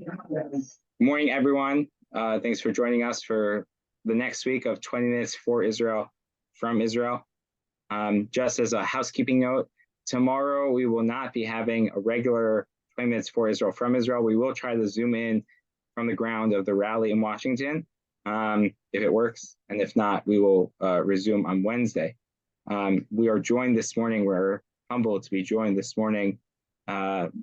Good morning, everyone. Thanks for joining us for the next week of 20 Minutes for Israel from Israel. Just as a housekeeping note, tomorrow we will not be having a regular 20 Minutes for Israel from Israel. We will try to zoom in from the ground of the rally in Washington, if it works. And if not, we will resume on Wednesday. We are joined this morning, we're humbled to be joined this morning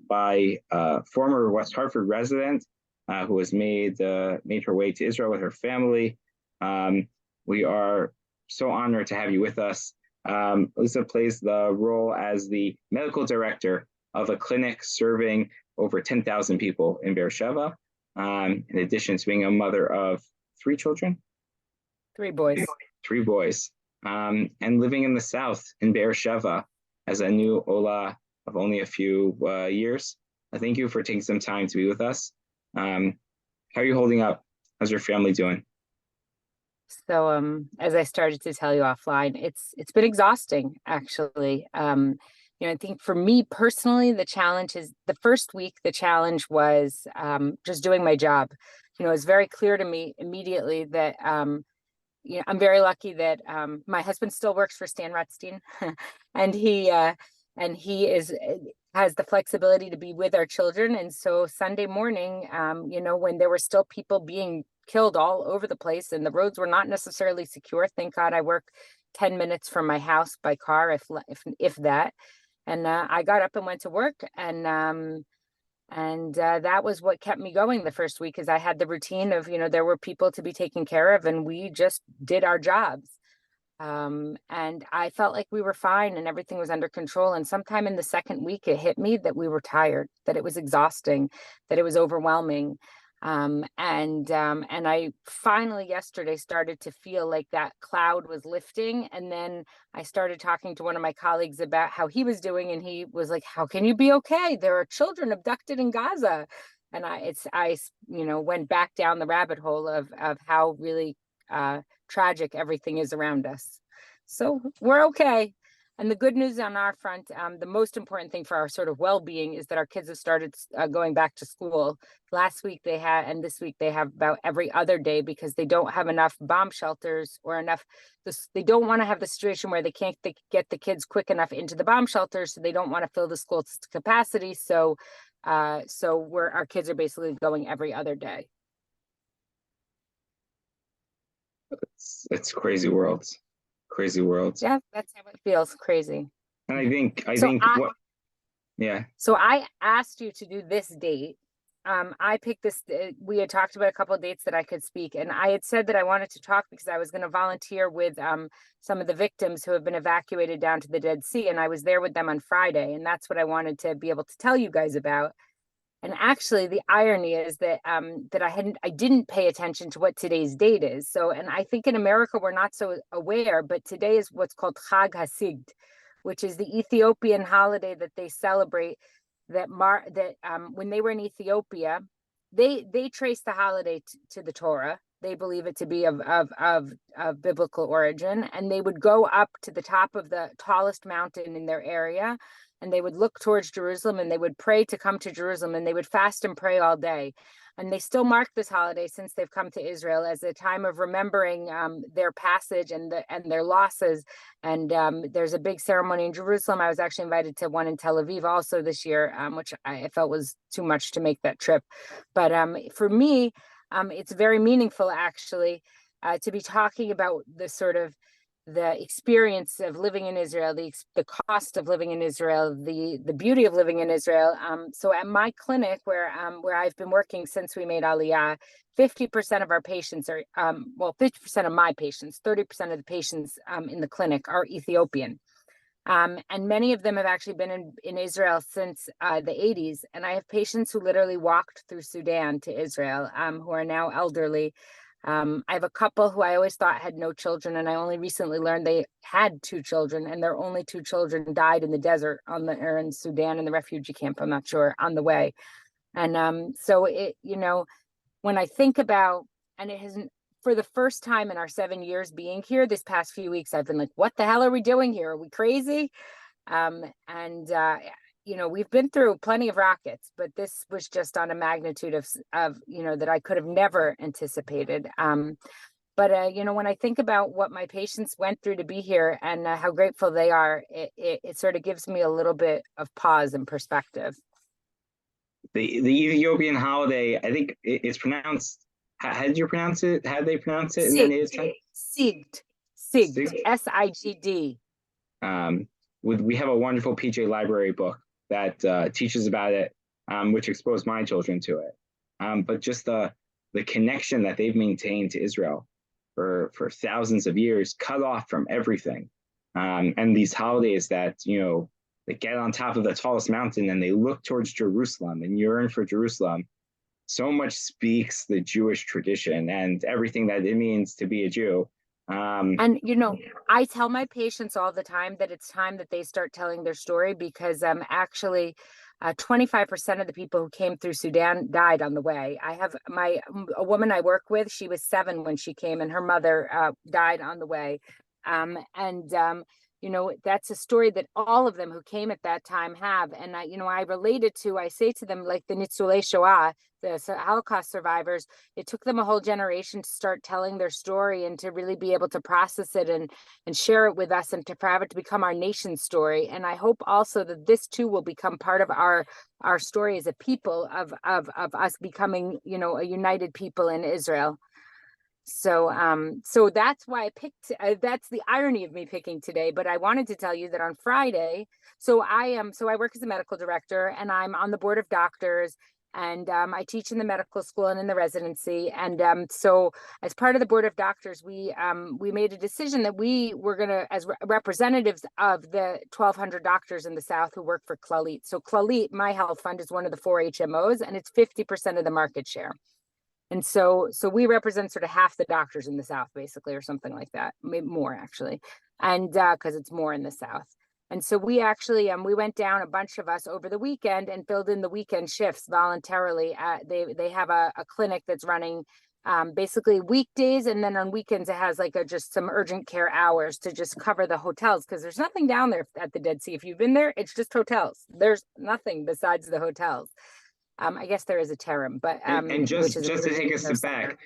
by a former West Hartford resident who has made her way to Israel with her family. We are so honored to have you with us. Elissa plays the role as the medical director of a clinic serving over 10,000 people in Beersheba, in addition to being a mother of 3 children? 3 boys. 3 boys. And living in the South in Beersheba as a new Ola of only a few years. Thank you for taking some time to be with us. How are you holding up? How's your family doing? So as I started to tell you offline, it's been exhausting, actually. I think for me personally, the challenge is the first week, the challenge was just doing my job. It was very clear to me immediately that I'm very lucky that my husband still works for Stan Rutstein, and he has the flexibility to be with our children. And so Sunday morning, when there were still people being killed all over the place and the roads were not necessarily secure, thank God I work 10 minutes from my house by car, if that. And I got up and went to work, and that was what kept me going the first week, because I had the routine of, there were people to be taken care of, and we just did our jobs. And I felt like we were fine and everything was under control. And sometime in the second week, it hit me that we were tired, that it was exhausting, that it was overwhelming. And I finally yesterday started to feel like that cloud was lifting. And then I started talking to one of my colleagues about how he was doing. And he was like, how can you be okay? There are children abducted in Gaza. And I went back down the rabbit hole of how really tragic everything is around us. So we're okay. And the good news on our front, the most important thing for our sort of well-being is that our kids have started going back to school. Last week they had, and this week they have about every other day, because they don't have enough bomb shelters or enough. They don't want to have the situation where they can't get the kids quick enough into the bomb shelters, so they don't want to fill the school's capacity. So our kids are basically going every other day. It's crazy world. Yeah, that's how it feels. Crazy. And I think yeah. So I asked you to do this date. I picked this. We had talked about a couple of dates that I could speak, and I had said that I wanted to talk because I was going to volunteer with some of the victims who have been evacuated down to the Dead Sea, and I was there with them on Friday, and that's what I wanted to be able to tell you guys about. And actually, the irony is that I didn't pay attention to what today's date is. So, and I think in America we're not so aware, but today is what's called Chag HaSigd, which is the Ethiopian holiday that they celebrate. When they were in Ethiopia, they trace the holiday to the Torah. They believe it to be of biblical origin, and they would go up to the top of the tallest mountain in their area, and they would look towards Jerusalem, and they would pray to come to Jerusalem, and they would fast and pray all day. And they still mark this holiday since they've come to Israel as a time of remembering their passage and their losses. And there's a big ceremony in Jerusalem. I was actually invited to one in Tel Aviv also this year, which I felt was too much to make that trip. But for me, it's very meaningful, actually, to be talking about the experience of living in Israel, the cost of living in Israel, the beauty of living in Israel. So at my clinic, where I've been working since we made Aliyah, 50% of our patients are 50% of my patients, 30% of the patients in the clinic are Ethiopian. And many of them have actually been in Israel since the 80s. And I have patients who literally walked through Sudan to Israel, who are now elderly. I have a couple who I always thought had no children, and I only recently learned they had 2 children, and their only 2 children died in the desert or in Sudan in the refugee camp, I'm not sure, on the way. And so when I think about, and it hasn't, for the first time in our 7 years being here, this past few weeks, I've been like, what the hell are we doing here? Are we crazy? we've been through plenty of rockets, but this was just on a magnitude of that I could have never anticipated. But when I think about what my patients went through to be here and how grateful they are, it sort of gives me a little bit of pause and perspective. The Ethiopian holiday, I think it's pronounced. How did you pronounce it? How did they pronounce it in the native tongue? Sigd, Sigd. We have a wonderful PJ library book that teaches about it, which exposed my children to it. But just the connection that they've maintained to Israel for thousands of years, cut off from everything. And these holidays that, they get on top of the tallest mountain and they look towards Jerusalem and yearn for Jerusalem. So much speaks the Jewish tradition and everything that it means to be a Jew. And I tell my patients all the time that it's time that they start telling their story, because actually 25% of the people who came through Sudan died on the way. I have a woman I work with, she was 7 when she came, and her mother died on the way. That's a story that all of them who came at that time have. And I related to, I say to them, like the Nitzulei Shoah, the Holocaust survivors, it took them a whole generation to start telling their story and to really be able to process it and share it with us, and to have it to become our nation's story. And I hope also that this too will become part of our story as a people of us becoming, a united people in Israel. So that's why I picked, that's the irony of me picking today, but I wanted to tell you that on Friday, so I work as a medical director, and I'm on the board of doctors, and I teach in the medical school and in the residency. And so as part of the board of doctors, we made a decision that we were going to, as representatives of the 1,200 doctors in the South who work for Clalit. So Clalit, my health fund, is one of the 4 HMOs, and it's 50% of the market share. And so we represent sort of half the doctors in the South, basically, or something like that, maybe more actually, and because it's more in the South. And so we actually we went down, a bunch of us, over the weekend and filled in the weekend shifts voluntarily. They have a clinic that's running basically weekdays, and then on weekends it has like just some urgent care hours to just cover the hotels, because there's nothing down there at the Dead Sea. If you've been there, it's just hotels. There's nothing besides the hotels. I guess there is a term, but and just to take a step back,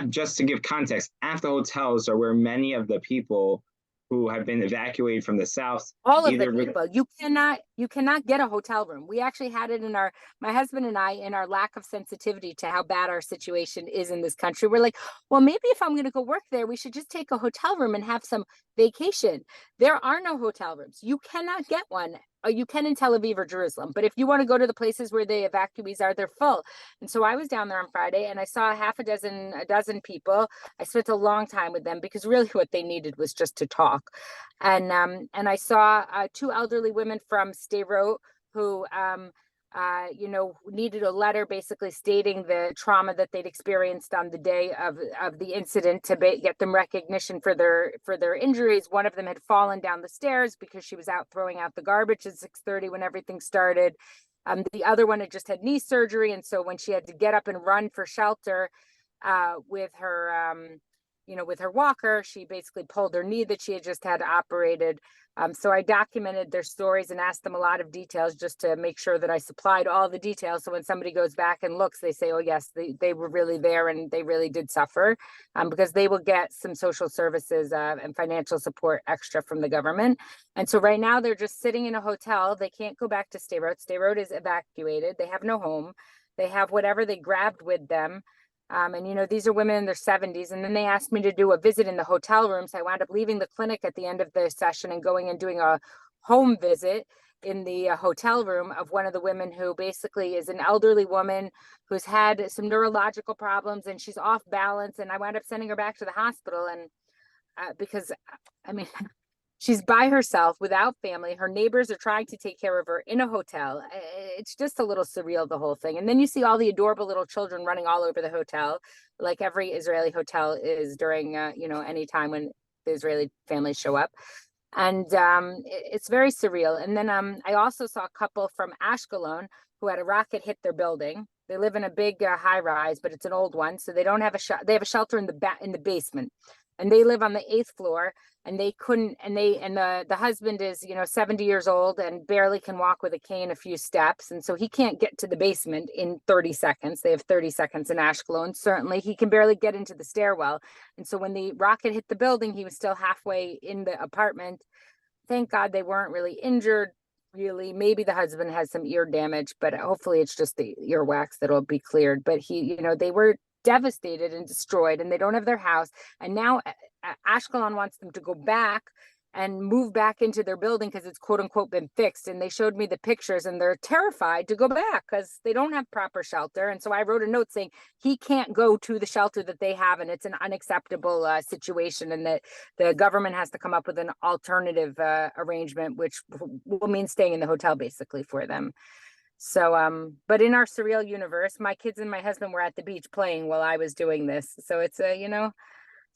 just to give context, at the hotels are where many of the people who have been evacuated from the South. All of the people. You cannot get a hotel room. We actually had it in my husband and I, in our lack of sensitivity to how bad our situation is in this country. We're like, well, maybe if I'm going to go work there, we should just take a hotel room and have some vacation. There are no hotel rooms. You cannot get one. You can in Tel Aviv or Jerusalem, but if you want to go to the places where the evacuees are, they're full. And so I was down there on Friday, and I saw a dozen people. I spent a long time with them, because really what they needed was just to talk. And I saw 2 elderly women from Sderot who needed a letter basically stating the trauma that they'd experienced on the day of the incident, to get them recognition for their injuries. One of them had fallen down the stairs because she was out throwing out the garbage at 6:30 when everything started. The other one had just had knee surgery, and so when she had to get up and run for shelter with her walker, she basically pulled her knee that she had just had operated. So I documented their stories and asked them a lot of details, just to make sure that I supplied all the details. So when somebody goes back and looks, they say, oh yes, they were really there and they really did suffer, because they will get some social services and financial support extra from the government. And so right now they're just sitting in a hotel. They can't go back to Sderot. Sderot is evacuated. They have no home. They have whatever they grabbed with them. These are women in their 70s. And then they asked me to do a visit in the hotel rooms. I wound up leaving the clinic at the end of the session and going and doing a home visit in the hotel room of one of the women, who basically is an elderly woman who's had some neurological problems, and she's off balance. And I wound up sending her back to the hospital. And because, she's by herself without family. Her neighbors are trying to take care of her in a hotel. It's just a little surreal, the whole thing. And then you see all the adorable little children running all over the hotel, like every Israeli hotel is during, any time when the Israeli families show up. And it's very surreal. And then I also saw a couple from Ashkelon who had a rocket hit their building. They live in a big high rise, but it's an old one. So they don't have they have a shelter in the basement. and they live on the 8th floor, and they couldn't, and the husband is, 70 years old and barely can walk with a cane a few steps. And so he can't get to the basement in 30 seconds. They have 30 seconds in Ashkelon. Certainly he can barely get into the stairwell. And so when the rocket hit the building, he was still halfway in the apartment. Thank God they weren't really injured. Really, maybe the husband has some ear damage, but hopefully it's just the earwax that'll be cleared. But they were devastated and destroyed, and they don't have their house. And now Ashkelon wants them to go back and move back into their building because it's quote unquote been fixed. And they showed me the pictures, and they're terrified to go back because they don't have proper shelter. And so I wrote a note saying he can't go to the shelter that they have, and it's an unacceptable situation, and that the government has to come up with an alternative arrangement, which will mean staying in the hotel basically for them. So, but in our surreal universe, my kids and my husband were at the beach playing while I was doing this. So it's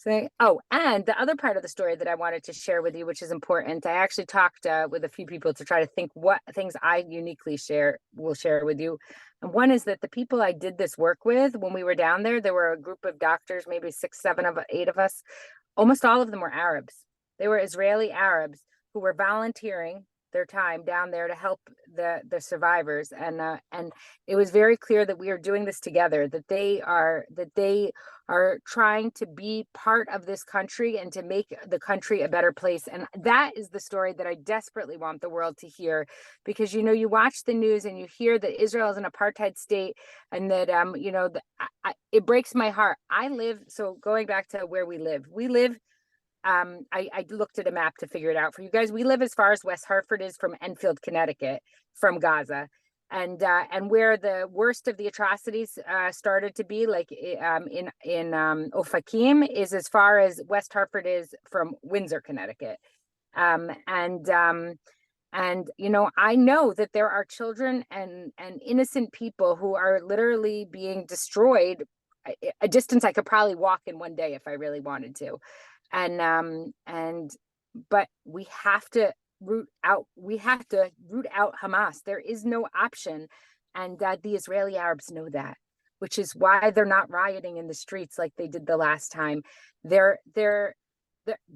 and the other part of the story that I wanted to share with you, which is important, I actually talked with a few people to try to think what things I uniquely will share with you. And one is that the people I did this work with when we were down there were a group of doctors, maybe 6, 7 of 8 of us. Almost all of them were Arabs. They were Israeli Arabs who were volunteering their time down there to help the survivors, and it was very clear that we are doing this together, that they are trying to be part of this country and to make the country a better place. And that is the story that I desperately want the world to hear, because you watch the news and you hear that Israel is an apartheid state, and that it breaks my heart. So going back to where we live, I looked at a map to figure it out for you guys. We live as far as West Hartford is from Enfield, Connecticut, from Gaza, and where the worst of the atrocities started to be, like in Ofakim, is as far as West Hartford is from Windsor, Connecticut. I know that there are children and innocent people who are literally being destroyed a distance I could probably walk in one day if I really wanted to. But we have to root out Hamas. There is no option. And the Israeli Arabs know that, which is why they're not rioting in the streets like they did the last time. They're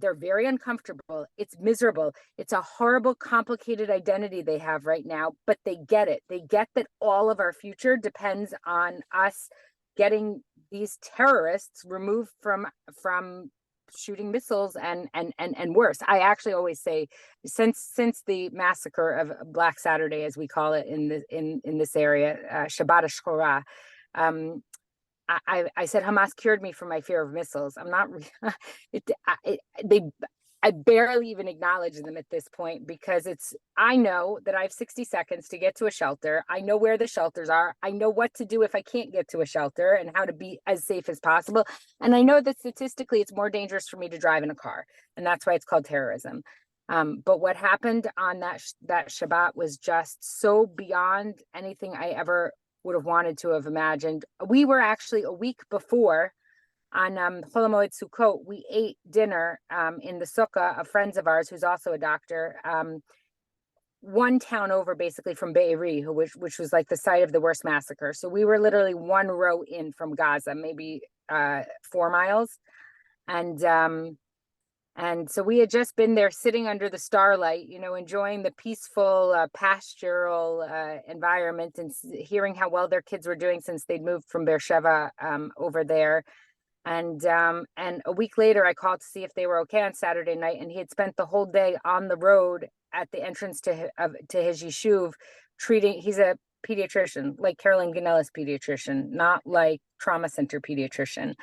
very uncomfortable. It's miserable. It's a horrible, complicated identity they have right now, but they get it. They get that all of our future depends on us getting these terrorists removed from shooting missiles and worse. I actually always say, since the massacre of Black Saturday, as we call it in this area, Shabbat Shchora, I said Hamas cured me from my fear of missiles. I'm not. I barely even acknowledge them at this point, because I know that I have 60 seconds to get to a shelter. I know where the shelters are. I know what to do if I can't get to a shelter and how to be as safe as possible. And I know that statistically it's more dangerous for me to drive in a car. And that's why it's called terrorism. But what happened on that Shabbat was just so beyond anything I ever would have wanted to have imagined. We were actually a week before, on Chol HaMoed Sukkot, we ate dinner in the sukkah of friends of ours who's also a doctor, one town over basically from Be'eri, which was like the site of the worst massacre. So we were literally one row in from Gaza, maybe 4 miles. And so we had just been there sitting under the starlight, enjoying the peaceful pastoral environment, and hearing how well their kids were doing since they'd moved from Beersheba over there. And a week later, I called to see if they were okay on Saturday night, and he had spent the whole day on the road at the entrance to his yeshuv treating. He's a pediatrician, like Carolyn Ganellis pediatrician, not like trauma center pediatrician.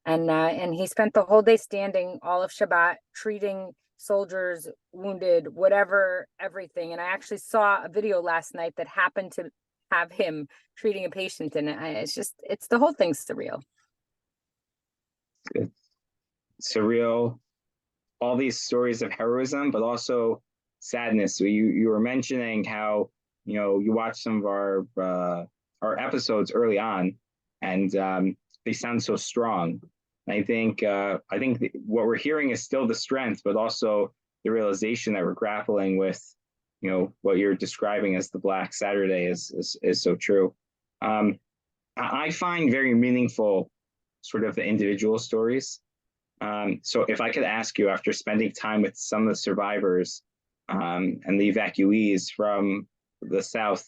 And he spent the whole day standing all of Shabbat treating soldiers, wounded, whatever, everything. And I actually saw a video last night that happened to have him treating a patient, and it's the whole thing's surreal. It's surreal, all these stories of heroism, but also sadness. So you were mentioning how you watched some of our episodes early on, and they sound so strong. And I think what we're hearing is still the strength, but also the realization that we're grappling with. What you're describing as the Black Saturday is so true. I find very meaningful sort of the individual stories. So if I could ask you, after spending time with some of the survivors and the evacuees from the South,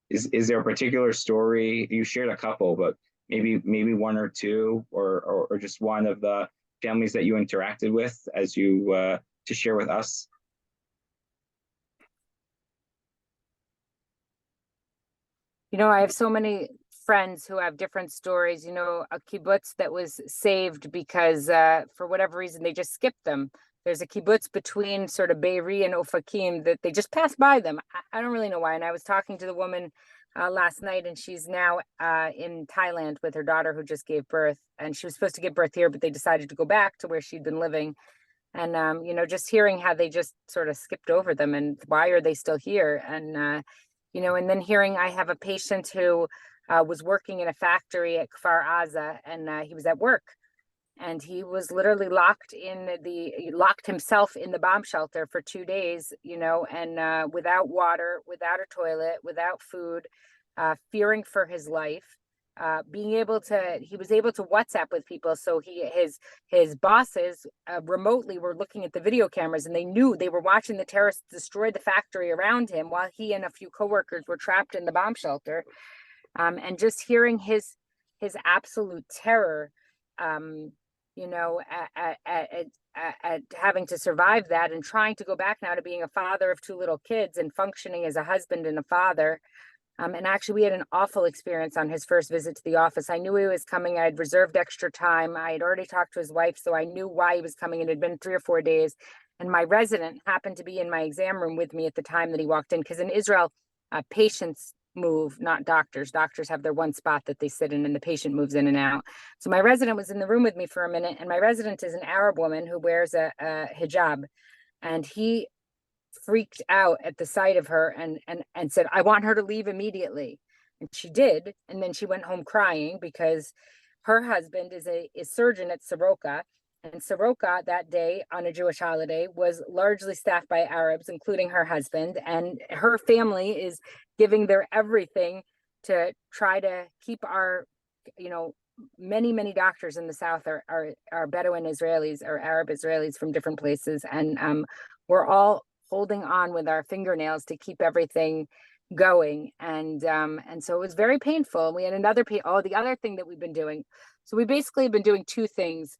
is there a particular story? You shared a couple, but maybe one or two, or just one of the families that you interacted with as you to share with us? I have so many friends who have different stories. A kibbutz that was saved because for whatever reason they just skipped them. There's a kibbutz between sort of Be'eri and Ofakim that they just passed by them. I don't really know why. And I was talking to the woman last night, and she's now in Thailand with her daughter who just gave birth. And she was supposed to give birth here, but they decided to go back to where she'd been living. And just hearing how they just sort of skipped over them, and why are they still here? And and then hearing, I have a patient who was working in a factory at Kfar Aza, and he was at work, and he was literally he locked himself in the bomb shelter for 2 days, and without water, without a toilet, without food, fearing for his life. He was able to WhatsApp with people. So his bosses remotely were looking at the video cameras, and they knew they were watching the terrorists destroy the factory around him while he and a few coworkers were trapped in the bomb shelter. And just hearing his absolute terror, at having to survive that, and trying to go back now to being a father of 2 little kids and functioning as a husband and a father. And actually, we had an awful experience on his first visit to the office. I knew he was coming. I had reserved extra time. I had already talked to his wife, so I knew why he was coming. It had been 3 or 4 days. And my resident happened to be in my exam room with me at the time that he walked in, because in Israel, patients move, not doctors. Doctors have their one spot that they sit in, and the patient moves in and out. So my resident was in the room with me for a minute, and my resident is an Arab woman who wears a hijab. And he freaked out at the sight of her and said, "I want her to leave immediately." And she did. And then she went home crying, because her husband is a surgeon at Soroka. And Soroka that day, on a Jewish holiday, was largely staffed by Arabs, including her husband. And her family is giving their everything to try to keep our, many doctors in the South are Bedouin Israelis or Arab Israelis from different places. And we're all holding on with our fingernails to keep everything going. And so it was very painful. We had the other thing that we've been doing. So we basically have been doing 2 things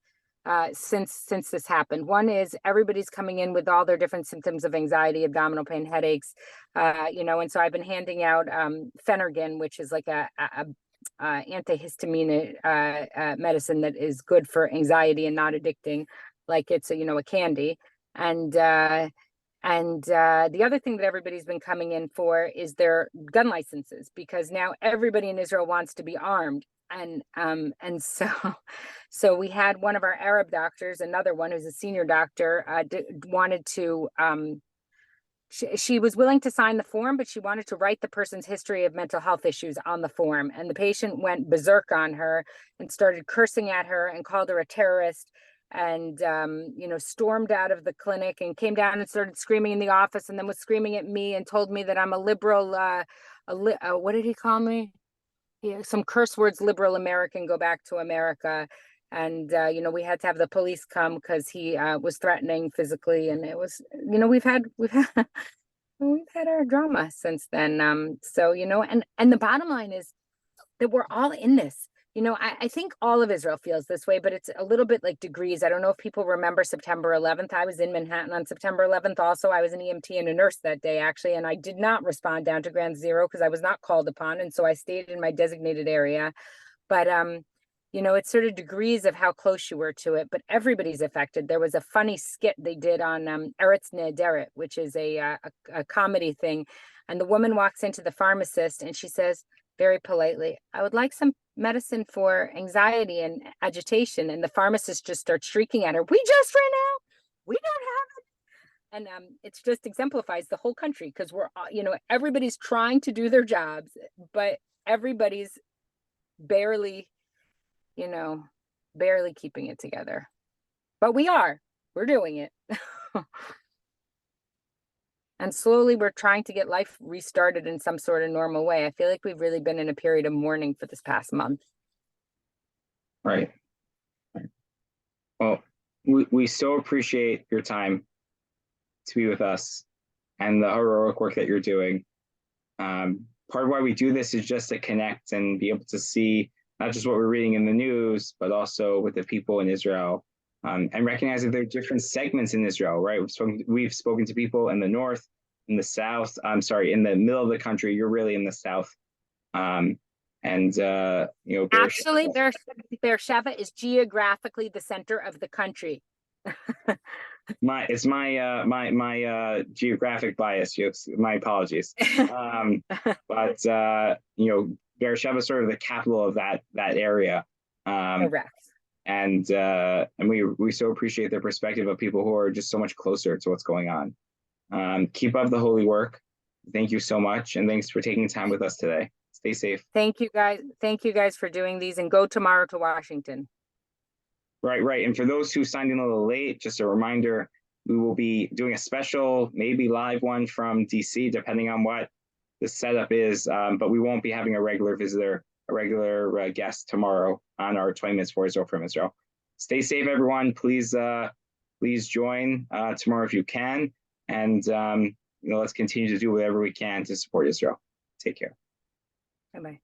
since this happened. One is everybody's coming in with all their different symptoms of anxiety, abdominal pain, headaches, and so I've been handing out Phenergan, which is like a antihistamine medicine that is good for anxiety and not addicting, like it's a candy. And the other thing that everybody's been coming in for is their gun licenses, because now everybody in Israel wants to be armed. And so we had one of our Arab doctors, another one who's a senior doctor, wanted to, she was willing to sign the form, but she wanted to write the person's history of mental health issues on the form. And the patient went berserk on her and started cursing at her and called her a terrorist, and stormed out of the clinic and came down and started screaming in the office, and then was screaming at me and told me that I'm a liberal, what did he call me? Yeah, some curse words, liberal American, go back to America. And we had to have the police come because he was threatening physically. And it was, we've had we've had our drama since then. So and the bottom line is that we're all in this. I think all of Israel feels this way, but it's a little bit like degrees. I don't know if people remember September 11th. I was in Manhattan on September 11th. Also, I was an EMT and a nurse that day, actually, and I did not respond down to Ground Zero because I was not called upon. And so I stayed in my designated area. But, it's sort of degrees of how close you were to it, but everybody's affected. There was a funny skit they did on Eretz Nehederet, which is a comedy thing. And the woman walks into the pharmacist and she says, very politely, "I would like some medicine for anxiety and agitation." And the pharmacist just starts shrieking at her, "We just ran out. We don't have it." And it just exemplifies the whole country, because we're, everybody's trying to do their jobs, but everybody's barely keeping it together. But we're doing it. And slowly we're trying to get life restarted in some sort of normal way. I feel like we've really been in a period of mourning for this past month. Right. Well, we so appreciate your time to be with us and the heroic work that you're doing. Part of why we do this is just to connect and be able to see not just what we're reading in the news, but also with the people in Israel, and recognize that there are different segments in Israel, right? We've spoken to people in the north, in the south. I'm sorry, in the middle of the country. You're really in the south, Actually, Beersheba is geographically the center of the country. my geographic bias. My apologies. But Beersheba is sort of the capital of that area. Correct. And we so appreciate the perspective of people who are just so much closer to what's going on. Keep up the holy work. Thank you so much, and thanks for taking time with us today. Stay safe. Thank you guys for doing these, and go tomorrow to Washington. Right. And for those who signed in a little late, just a reminder, we will be doing a special, maybe live one from DC, depending on what the setup is. But we won't be having a regular visitor, a regular guest tomorrow on our 20 Minutes for Israel from Israel. Stay safe, everyone. Please join tomorrow if you can. And let's continue to do whatever we can to support Israel. Take care. Bye-bye.